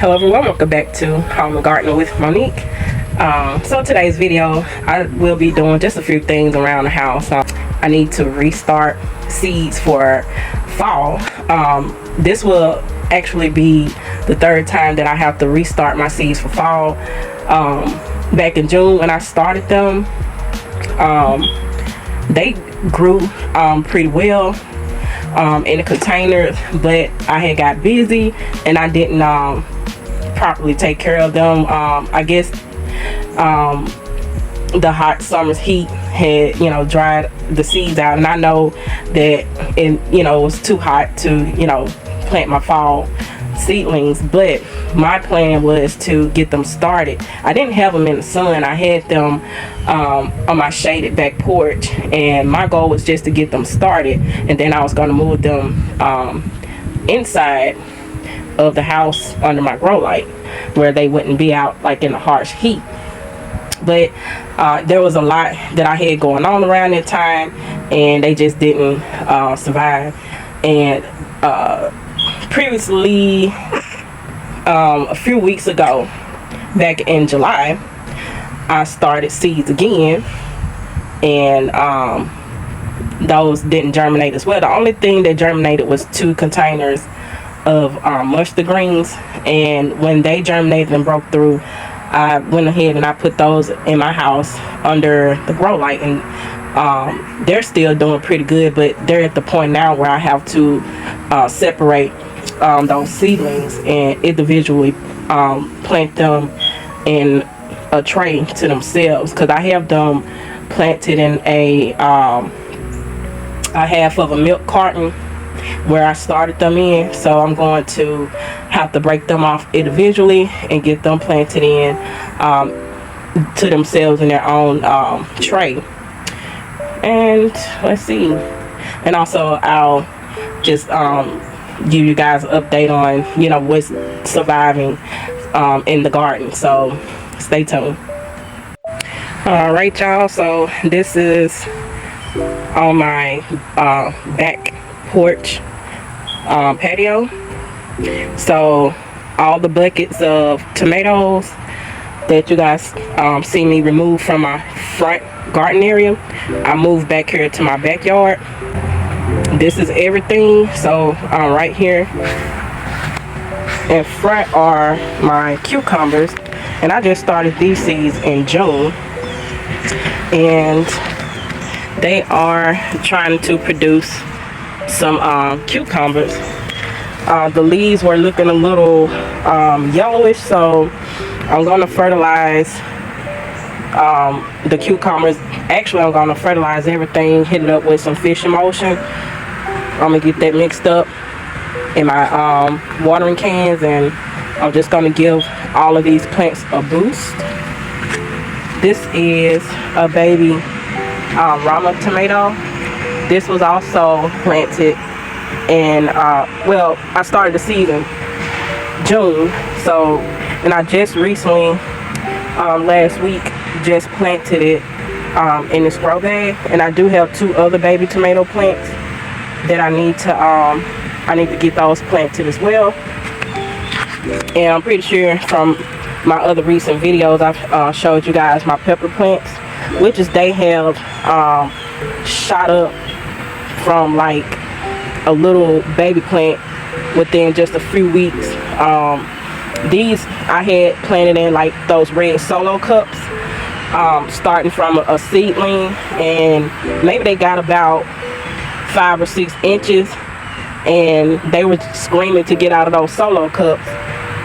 Hello everyone, welcome back to Home and Gardening with Monique. So today's video, I will be doing just a few things around the house. I need to restart seeds for fall. This will actually be the third time that I have to restart my seeds for fall. Back in June when I started them, they grew pretty well in the containers, but I had got busy and I didn't properly take care of them. I guess the hot summer's heat had dried the seeds out, and I know that it was too hot to plant my fall seedlings, but my plan was to get them started. I didn't have them in the sun. I had them on my shaded back porch, and my goal was just to get them started, and then I was going to move them inside of the house under my grow light where they wouldn't be out like in the harsh heat. But there was a lot that I had going on around that time, and they just didn't survive. And previously, a few weeks ago, back in July, I started seeds again, and those didn't germinate as well. The only thing that germinated was 2 containers of mustard greens, and when they germinated and broke through, I went ahead and I put those in my house under the grow light, and they're still doing pretty good, but they're at the point now where I have to separate those seedlings and individually plant them in a tray to themselves, because I have them planted in a half of a milk carton where I started them in. So I'm going to have to break them off individually and get them planted in to themselves in their own tray. And let's see, and also I'll just give you guys an update on what's surviving in the garden, so stay tuned. All right, y'all, so this is on my back porch patio. So all the buckets of tomatoes that you guys see me remove from my front garden area, I moved back here to my backyard. This is everything. So right here in front are my cucumbers, and I just started these seeds in June, and they are trying to produce some cucumbers. The leaves were looking a little yellowish, so I'm going to fertilize the cucumbers. Actually, I'm going to fertilize everything, hit it up with some fish emulsion. I'm going to get that mixed up in my watering cans, and I'm just going to give all of these plants a boost. This is a baby Rama tomato. This was also planted in well, I started the seed in June, so, and I just recently last week just planted it in this grow bag, and I do have 2 other baby tomato plants that I need to get those planted as well. And I'm pretty sure from my other recent videos I've showed you guys my pepper plants, which is they have shot up from like a little baby plant within just a few weeks. These I had planted in like those red solo cups, starting from a seedling, and maybe they got about 5 or 6 inches, and they were screaming to get out of those solo cups,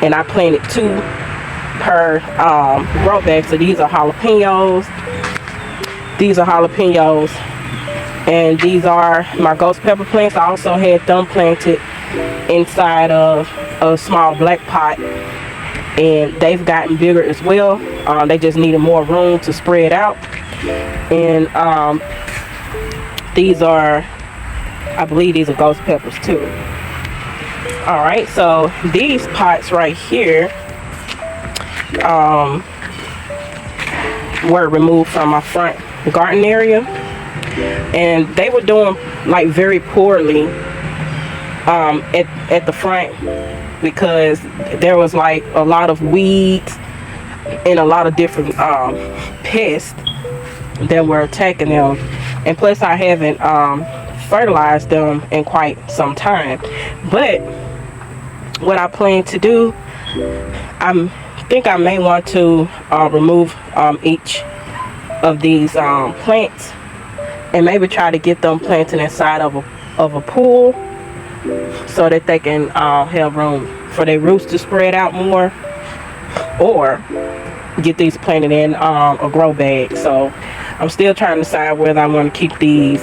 and I planted 2 per grow bag. So these are jalapenos. And these are my ghost pepper plants. I also had them planted inside of a small black pot, and they've gotten bigger as well. They just needed more room to spread out. And these are, I believe these are ghost peppers too. All right, so these pots right here were removed from my front garden area, and they were doing like very poorly at the front, because there was like a lot of weeds and a lot of different pests that were attacking them. And plus I haven't fertilized them in quite some time. But what I plan to do, I think I may want to remove each of these plants and maybe try to get them planted inside of a pool, so that they can have room for their roots to spread out more, or get these planted in a grow bag. So I'm still trying to decide whether I want to keep these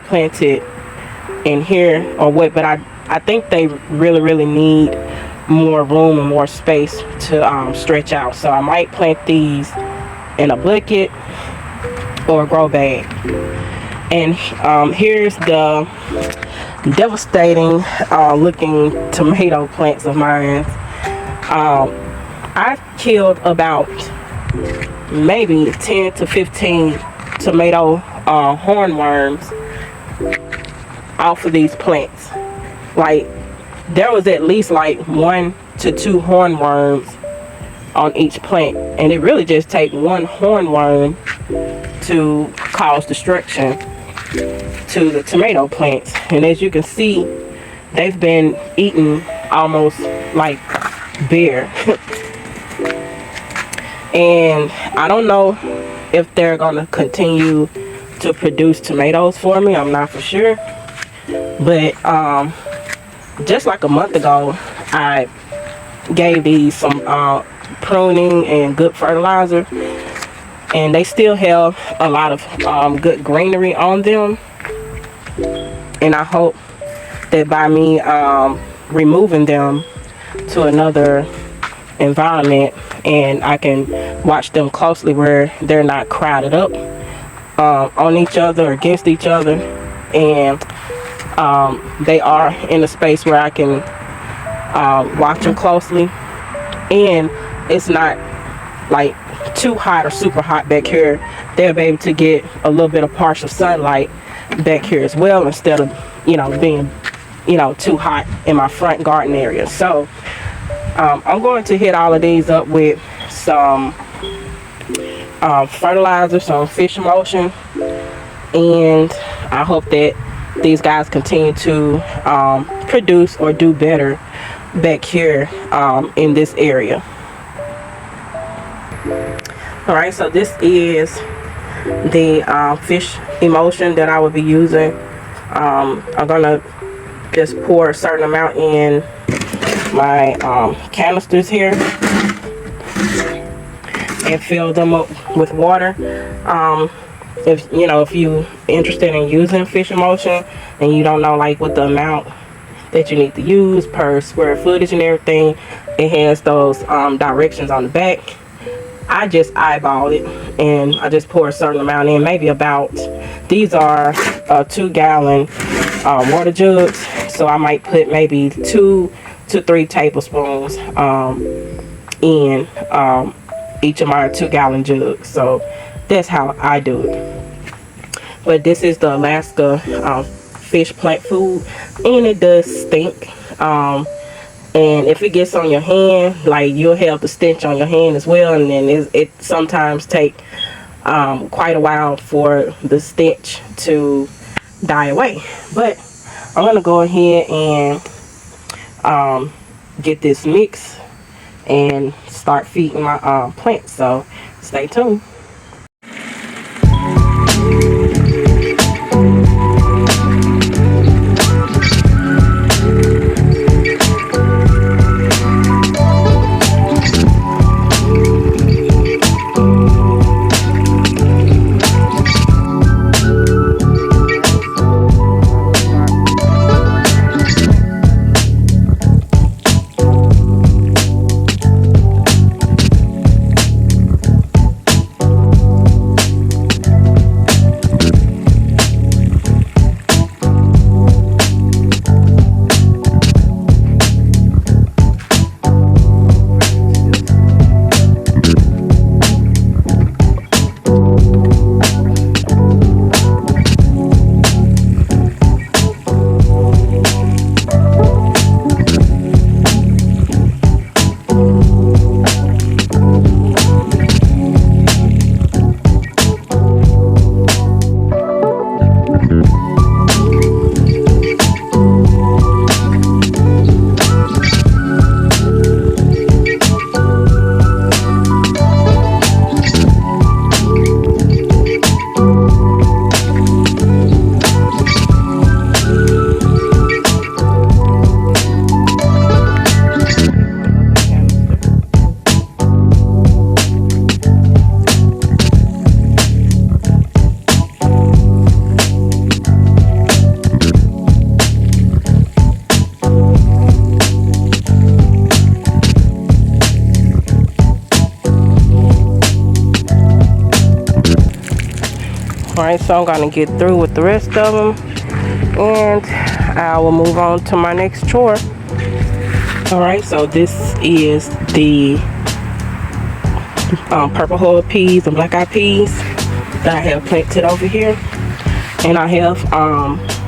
planted in here or what, but I think they really need more room and more space to stretch out. So I might plant these in a bucket or a grow bag. And here's the devastating looking tomato plants of mine. I've killed about maybe 10 to 15 tomato hornworms off of these plants. Like, there was at least like 1 to 2 hornworms on each plant, and it really just takes one hornworm to cause destruction to the tomato plants. And as you can see, they've been eaten almost like bare. And I don't know if they're gonna continue to produce tomatoes for me. I'm not for sure, but just like a month ago, I gave these some pruning and good fertilizer, and they still have a lot of good greenery on them. And I hope that by me removing them to another environment, and I can watch them closely where they're not crowded up on each other or against each other, and they are in a space where I can watch them closely, and it's not like too hot or super hot back here. They'll be able to get a little bit of partial sunlight back here as well, instead of being too hot in my front garden area. So I'm going to hit all of these up with some fertilizer, some fish emulsion, and I hope that these guys continue to produce or do better back here in this area. Alright, so this is the fish emulsion that I will be using. I'm gonna just pour a certain amount in my canisters here and fill them up with water. If you interested in using fish emulsion and you don't know like what the amount that you need to use per square footage and everything, it has those directions on the back. I just eyeballed it and I just pour a certain amount in, maybe about, these are 2-gallon water jugs, so I might put maybe 2 to 3 tablespoons in each of my 2-gallon jugs. So that's how I do it. But this is the Alaska fish plant food, and it does stink. And if it gets on your hand, like, you'll have the stench on your hand as well, and then it sometimes take quite a while for the stench to die away. But I'm gonna go ahead and get this mix and start feeding my plants, so stay tuned. Alright, so I'm gonna get through with the rest of them, and I will move on to my next chore. Alright, so this is the purple hull peas and black eyed peas that I have planted over here, and I have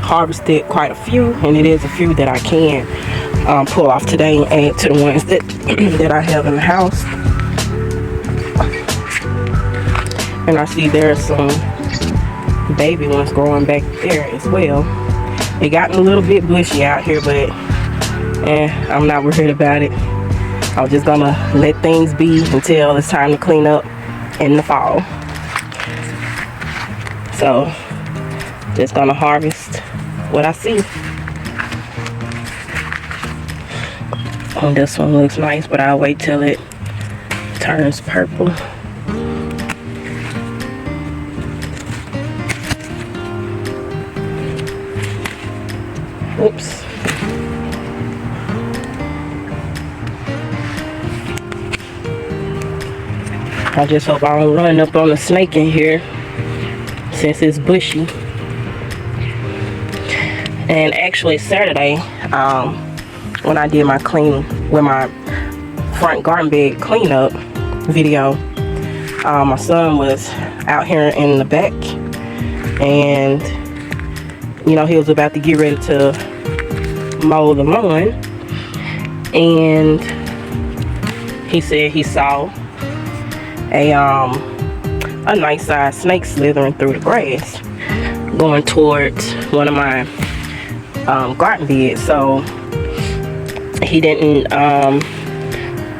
harvested quite a few, and it is a few that I can pull off today and add to the ones that that I have in the house. And I see there's some baby ones growing back there as well. It got a little bit bushy out here, but I'm not worried about it. I'm just gonna let things be until it's time to clean up in the fall. So just gonna harvest what I see. And this one looks nice, but I'll wait till it turns purple. Oops. I just hope I don't run up on a snake in here since it's bushy. And actually Saturday, when I did my my front garden bed cleanup video, my son was out here in the back, and you know, he was about to get ready to mow the lawn, and he said he saw a nice sized snake slithering through the grass going towards one of my garden beds. So he didn't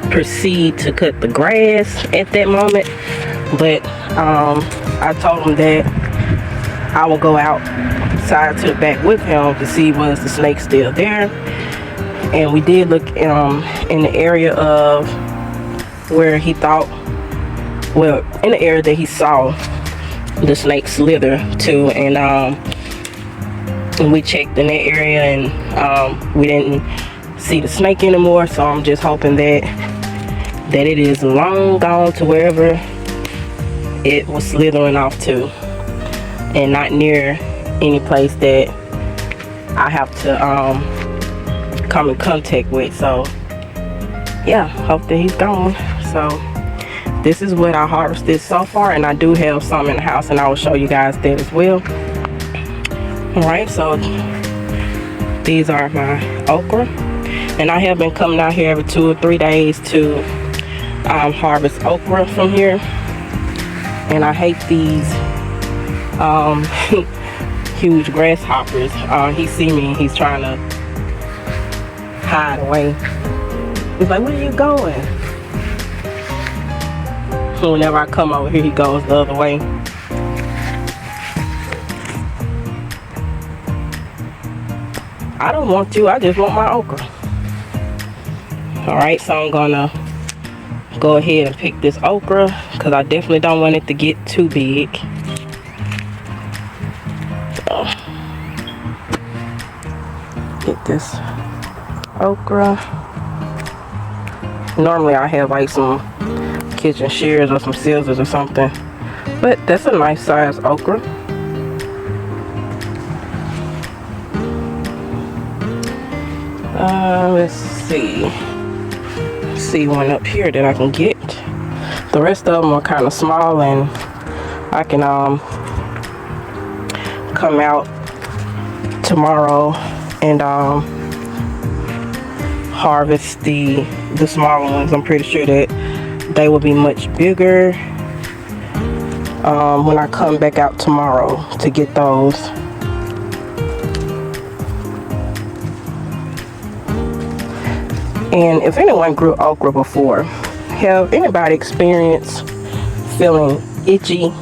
proceed to cut the grass at that moment, but I told him that I will go outside to the back with him to see was the snake still there. And we did look in the area of where he thought, well, in the area that he saw the snake slither to, and we checked in that area, and we didn't see the snake anymore. So I'm just hoping that it is long gone to wherever it was slithering off to, and not near any place that I have to come in contact with. So yeah, hope that he's gone. So this is what I harvested so far, and I do have some in the house, and I will show you guys that as well. Alright, so these are my okra, and I have been coming out here every 2 or 3 days to harvest okra from here. And I hate these huge grasshoppers. He see me, he's trying to hide away. He's like, where are you going? Whenever I come over here, he goes the other way. I don't want you, I just want my okra. Alright, so I'm gonna go ahead and pick this okra, because I definitely don't want it to get too big. So, get this okra. Normally I have like some kitchen shears or some scissors or something, but that's a nice size okra. Let's see one up here that I can get. The rest of them are kind of small, and I can come out tomorrow and harvest the smaller ones. I'm pretty sure that they will be much bigger when I come back out tomorrow to get those. And if anyone grew okra before, have anybody experienced feeling itchy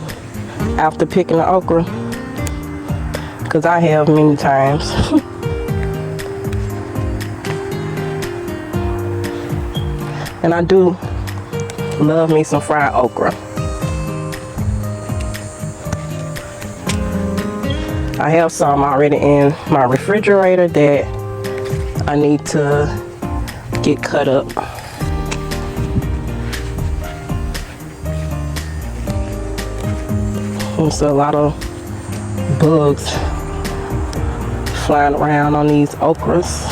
after picking the okra? Because I have many times. And I do love me some fried okra. I have some already in my refrigerator that I need to get cut up. It's a lot of bugs flying around on these okras.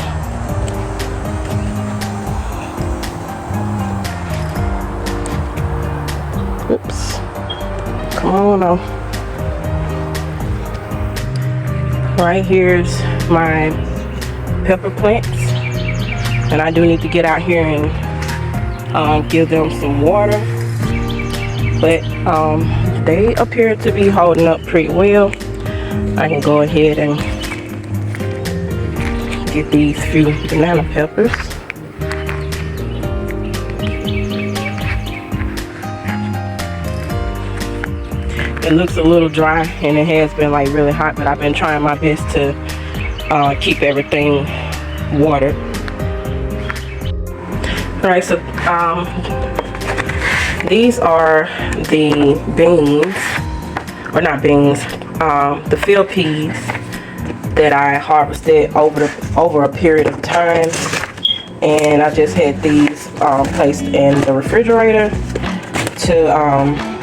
Oops. Come on now. Right here's my pepper plants. And I do need to get out here and give them some water. But they appear to be holding up pretty well. I can go ahead and get these few banana peppers. It looks a little dry and it has been like really hot, but I've been trying my best to keep everything watered. Alright, so these are the beans, or not beans, the field peas that I harvested over a period of time, and I just had these placed in the refrigerator to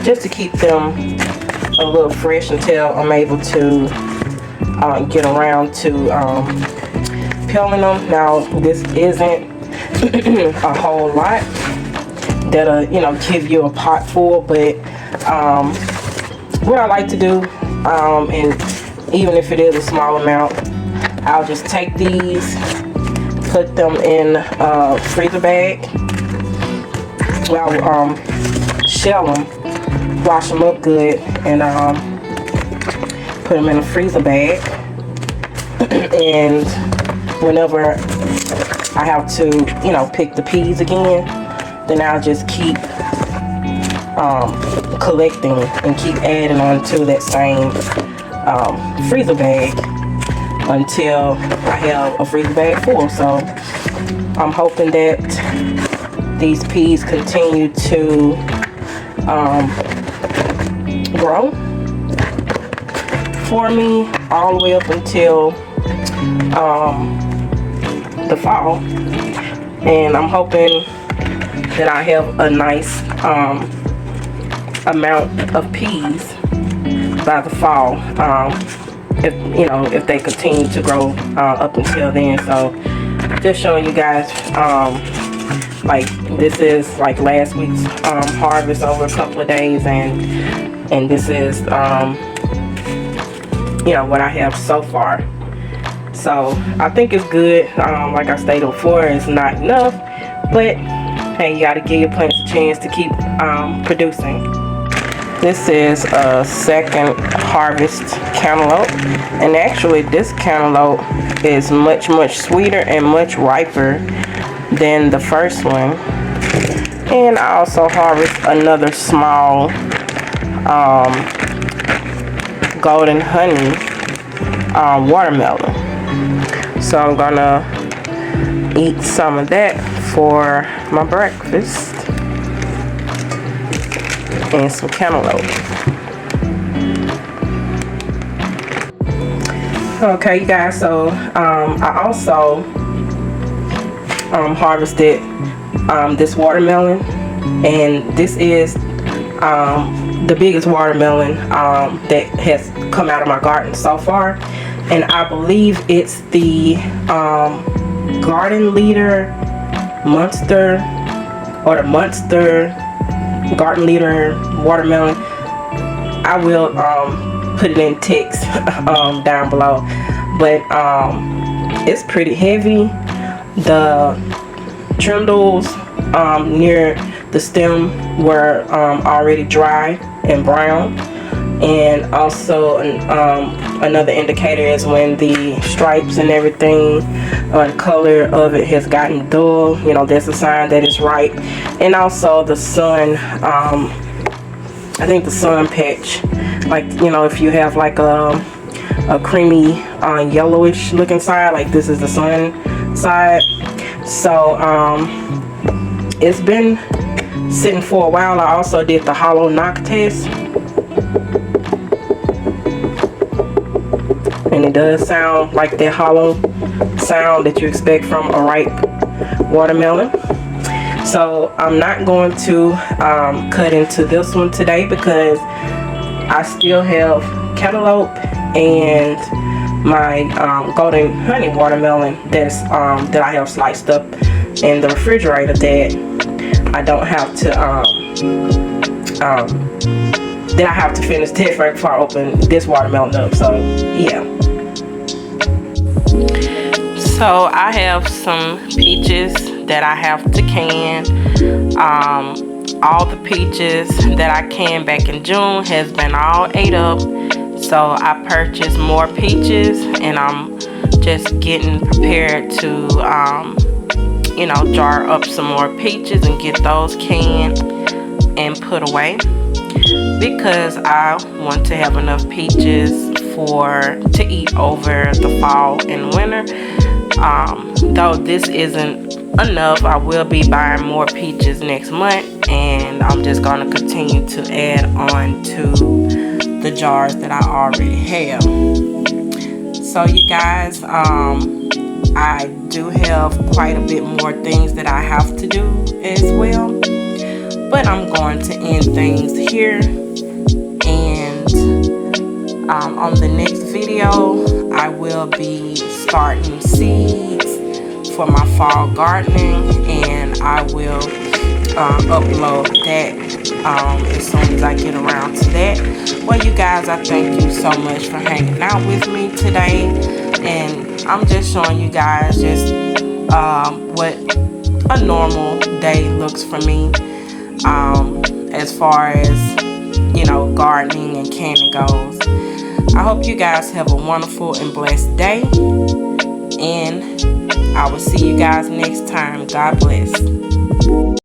just to keep them a little fresh until I'm able to get around to peeling them. Now this isn't a whole lot that'll give you a pot full, but what I like to do, and even if it is a small amount, I'll just take these, put them in a freezer bag. Well, shell them, wash them up good, and put them in a freezer bag. And whenever I have to, pick the peas again, then I'll just keep collecting and keep adding on to that same freezer bag until I have a freezer bag full. So I'm hoping that these peas continue to grow for me all the way up until the fall, and I'm hoping that I have a nice amount of peas by the fall, if they continue to grow up until then. So just showing you guys, like this is like last week's harvest over a couple of days, and this is what I have so far. So I think it's good. Like I stated before, it's not enough, but hey, you got to give your plants a chance to keep producing. This is a second harvest cantaloupe, and actually this cantaloupe is much sweeter and much riper than the first one. And I also harvest another small golden honey watermelon. So I'm gonna eat some of that for my breakfast, and some cantaloupe. Okay, you guys, so I also harvested this watermelon, and this is the biggest watermelon that has come out of my garden so far, and I believe it's the Garden Leader Monster, or the Monster Garden Leader watermelon. I will put it in text down below, but it's pretty heavy. The trindles near the stem were already dry and brown, and also another indicator is when the stripes and everything, the color of it has gotten dull, that's a sign that it's ripe. And also the sun, I think the sun patch, like if you have like a creamy yellowish looking side, like this is the sun side. So it's been sitting for a while. I also did the hollow knock test, and it does sound like that hollow sound that you expect from a ripe watermelon. So I'm not going to cut into this one today because I still have cantaloupe and my golden honey watermelon that I have sliced up in the refrigerator that I don't have to then I have to finish this right before I open this watermelon up. So yeah. So I have some peaches that I have to can. All the peaches that I canned back in June has been all ate up. So I purchased more peaches, and I'm just getting prepared to jar up some more peaches and get those canned and put away, because I want to have enough peaches to eat over the fall and winter. Though this isn't enough, I will be buying more peaches next month, and I'm just going to continue to add on to the jars that I already have. So you guys, I do have quite a bit more things that I have to do as well, but I'm going to end things here, and on the next video I will be starting seeds for my fall gardening, and I will upload that as soon as I get around to that. Well, you guys, I thank you so much for hanging out with me today, and I'm just showing you guys just what a normal day looks for me, as far as gardening and canning goes. I hope you guys have a wonderful and blessed day, and I will see you guys next time. God bless.